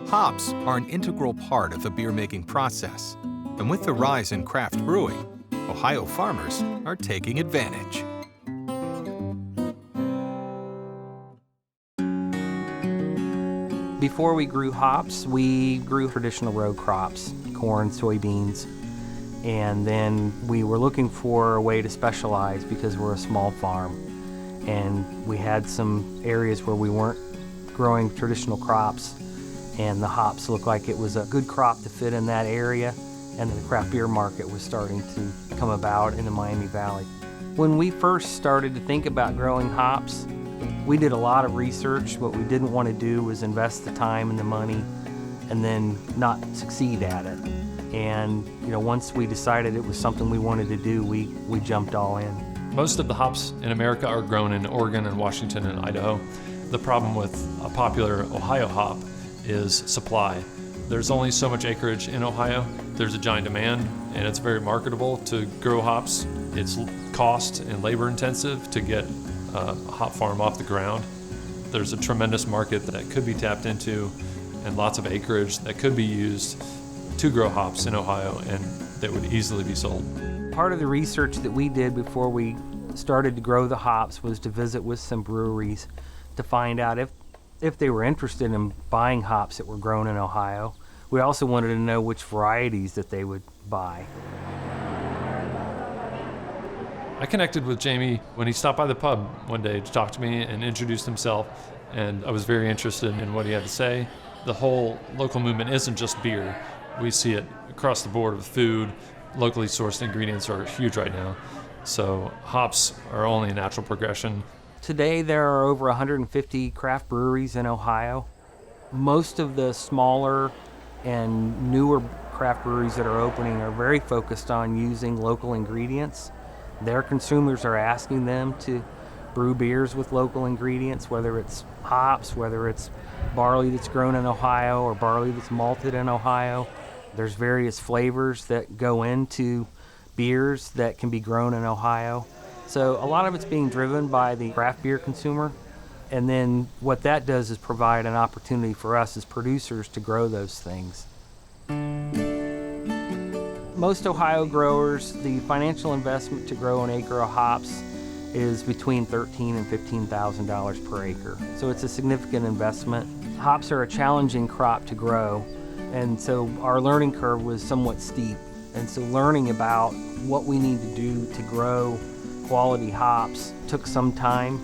Hops are an integral part of the beer-making process, and with the rise in craft brewing, Ohio farmers are taking advantage. Before we grew hops, we grew traditional row crops, corn, soybeans, and then we were looking for a way to specialize because we're a small farm, and we had some areas where we weren't growing traditional crops, and the hops looked like it was a good crop to fit in that area, and the craft beer market was starting to come about in the Miami Valley. When we first started to think about growing hops, we did a lot of research. What we didn't want to do was invest the time and the money and then not succeed at it. And once we decided it was something we wanted to do, we jumped all in. Most of the hops in America are grown in Oregon and Washington and Idaho. The problem with a popular Ohio hop is supply. There's only so much acreage in Ohio. There's a giant demand, and it's very marketable to grow hops. It's cost and labor intensive to get a hop farm off the ground. There's a tremendous market that could be tapped into and lots of acreage that could be used to grow hops in Ohio and that would easily be sold. Part of the research that we did before we started to grow the hops was to visit with some breweries to find out if they were interested in buying hops that were grown in Ohio. We also wanted to know which varieties that they would buy. I connected with Jamie when he stopped by the pub one day to talk to me and introduced himself, and I was very interested in what he had to say. The whole local movement isn't just beer. We see it across the board with food. Locally sourced ingredients are huge right now, so hops are only a natural progression. Today there are over 150 craft breweries in Ohio. Most of the smaller and newer craft breweries that are opening are very focused on using local ingredients. Their consumers are asking them to brew beers with local ingredients, whether it's hops, whether it's barley that's grown in Ohio or barley that's malted in Ohio. There's various flavors that go into beers that can be grown in Ohio. So a lot of it's being driven by the craft beer consumer. And then what that does is provide an opportunity for us as producers to grow those things. Most Ohio growers, the financial investment to grow an acre of hops is between $13,000 and $15,000 per acre. So it's a significant investment. Hops are a challenging crop to grow, and so our learning curve was somewhat steep. And so learning about what we need to do to grow quality hops took some time,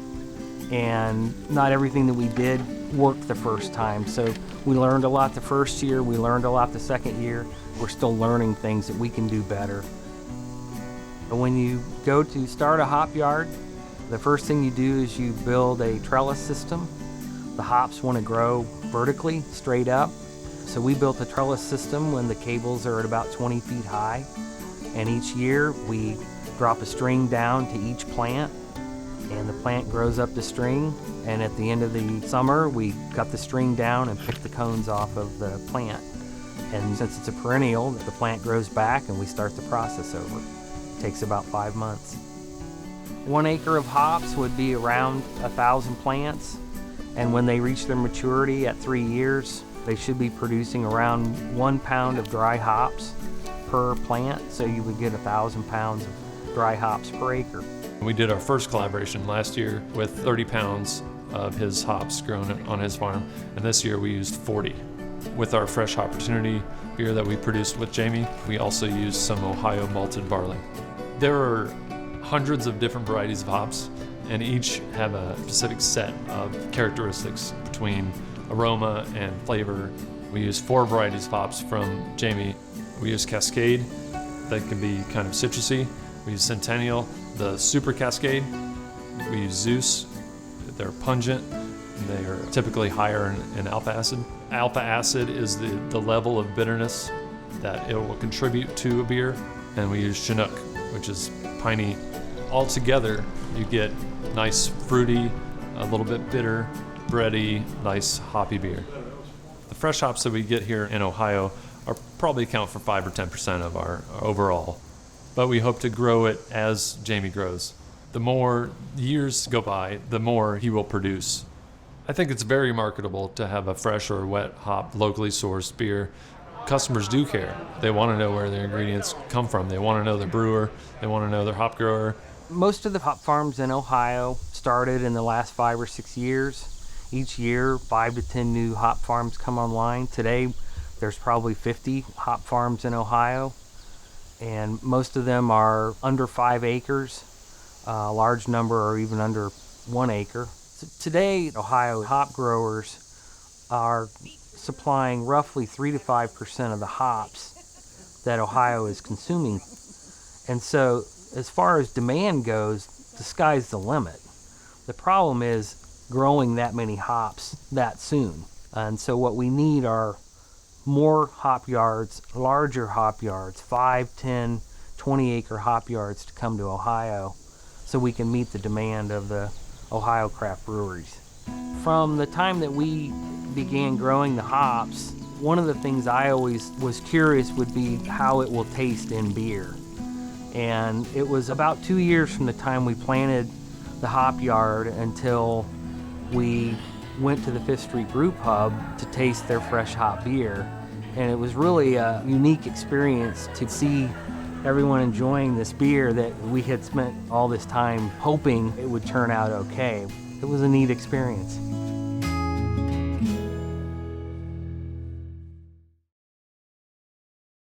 and not everything that we did worked the first time. So we learned a lot the first year, we learned a lot the second year. We're still learning things that we can do better. When you go to start a hop yard, the first thing you do is you build a trellis system. The hops want to grow vertically, straight up. So we built a trellis system when the cables are at about 20 feet high. And each year we drop a string down to each plant, and the plant grows up the string. And at the end of the summer, we cut the string down and pick the cones off of the plant. And since it's a perennial, the plant grows back and we start the process over. It takes about 5 months. 1 acre of hops would be around 1,000 plants. And when they reach their maturity at 3 years, they should be producing around 1 pound of dry hops per plant. So you would get 1,000 pounds of dry hops per acre. We did our first collaboration last year with 30 pounds of his hops grown on his farm, and this year we used 40. With our Fresh Opportunity beer that we produced with Jamie, we also used some Ohio malted barley. There are hundreds of different varieties of hops, and each have a specific set of characteristics between aroma and flavor. We use 4 varieties of hops from Jamie. We use Cascade, that can be kind of citrusy. We use Centennial, the Super Cascade. We use Zeus, they're pungent. They are typically higher in alpha acid. Alpha acid is the level of bitterness that it will contribute to a beer. And we use Chinook, which is piney. All together, you get nice fruity, a little bit bitter, bready, nice hoppy beer. The fresh hops that we get here in Ohio are probably account for 5 or 10% of our overall. But we hope to grow it as Jamie grows. The more years go by, the more he will produce. I think it's very marketable to have a fresh or wet hop, locally sourced beer. Customers do care. They want to know where their ingredients come from. They want to know their brewer. They want to know their hop grower. Most of the hop farms in Ohio started in the last 5 or 6 years. Each year, 5 to 10 new hop farms come online. Today, there's probably 50 hop farms in Ohio, and most of them are under 5 acres. A large number are even under 1 acre. So today, Ohio hop growers are supplying roughly 3 to 5% of the hops that Ohio is consuming. And so, as far as demand goes, the sky's the limit. The problem is growing that many hops that soon. And so what we need are more hop yards, larger hop yards, 5, 10, 20 acre hop yards to come to Ohio so we can meet the demand of the Ohio craft breweries. From the time that we began growing the hops, one of the things I always was curious would be how it will taste in beer. And it was about 2 years from the time we planted the hop yard until we went to the Fifth Street Brew Pub to taste their fresh hop beer. And it was really a unique experience to see everyone enjoying this beer that we had spent all this time hoping it would turn out okay. It was a neat experience.